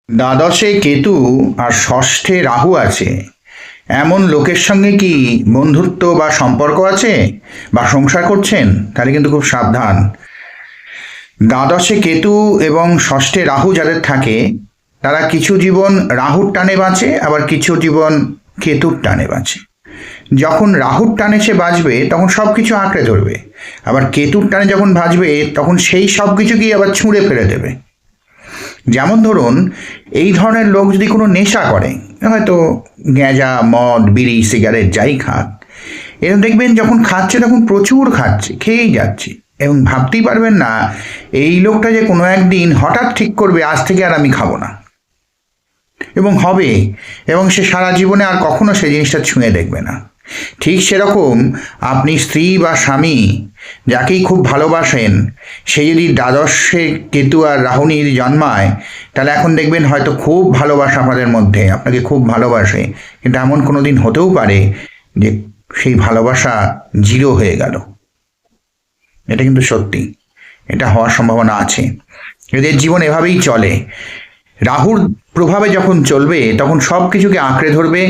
দ্বাদশে কেতু আর ষষ্ঠে রাহু আছে এমন লোকের সঙ্গে কি বন্ধুত্ব বা সম্পর্ক আছে বা সংসার করছেন, তাহলে কিন্তু খুব সাবধান। দ্বাদশে কেতু এবং ষষ্ঠে রাহু যাদের থাকে তারা কিছু জীবন রাহুর টানে বাঁচে, আবার কিছু জীবন কেতুর টানে বাঁচে। যখন রাহুর টানে সে বাঁচবে তখন সব কিছু আঁকড়ে ধরবে, আবার কেতুর টানে যখন বাঁচবে তখন সেই সব কিছুকেই আবার ছুঁড়ে ফেলে দেবে। যেমন ধরুন, এই ধরনের লোক যদি কোনো নেশা করে, হয়তো গ্যাঁজা, মদ, বিড়ি, সিগারেট যাই খাক, এরকম দেখবেন যখন খাচ্ছে তখন প্রচুর খাচ্ছে, খেয়েই যাচ্ছে, এবং ভাবতেই পারবেন না এই লোকটা যে কোনো একদিন হঠাৎ ঠিক করবে আজ থেকে আর আমি খাবো না, এবং হবে, এবং সে সারা জীবনে আর কখনো সেই জিনিসটা ছুঁয়ে দেখবে না। ঠিক সেরকম আপনি স্ত্রী বা স্বামী যাকেই খুব ভালোবাসেন, সে যদি দ্বাদশে কেতু আর রাহুনির জন্মায়, তাহলে এখন দেখবেন হয়তো খুব ভালোবাসা আপনাদের মধ্যে, আপনাকে খুব ভালোবাসে, কিন্তু এমন কোনো দিন হতেও পারে যে সেই ভালোবাসা জিরো হয়ে গেল। এটা কিন্তু সত্যি, এটা হওয়ার সম্ভাবনা আছে। এদের জীবন এভাবেই চলে। রাহুর প্রভাবে যখন চলবে তখন সব কিছুকে আঁকড়ে ধরবে,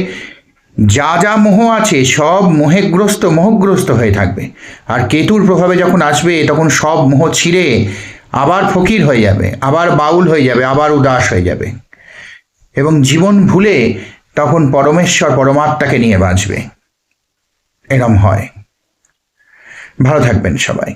যা যা মোহ আছে সব মোহগ্রস্ত হয়ে থাকবে। আর কেতুর প্রভাবে যখন আসবে তখন সব মোহ ছিঁড়ে আবার ফকির হয়ে যাবে, আবার বাউল হয়ে যাবে, আবার উদাস হয়ে যাবে, এবং জীবন ভুলে তখন পরমেশ্বর পরমাত্মাকে নিয়ে বাঁচবে। এরম হয়। ভালো থাকবেন সবাই।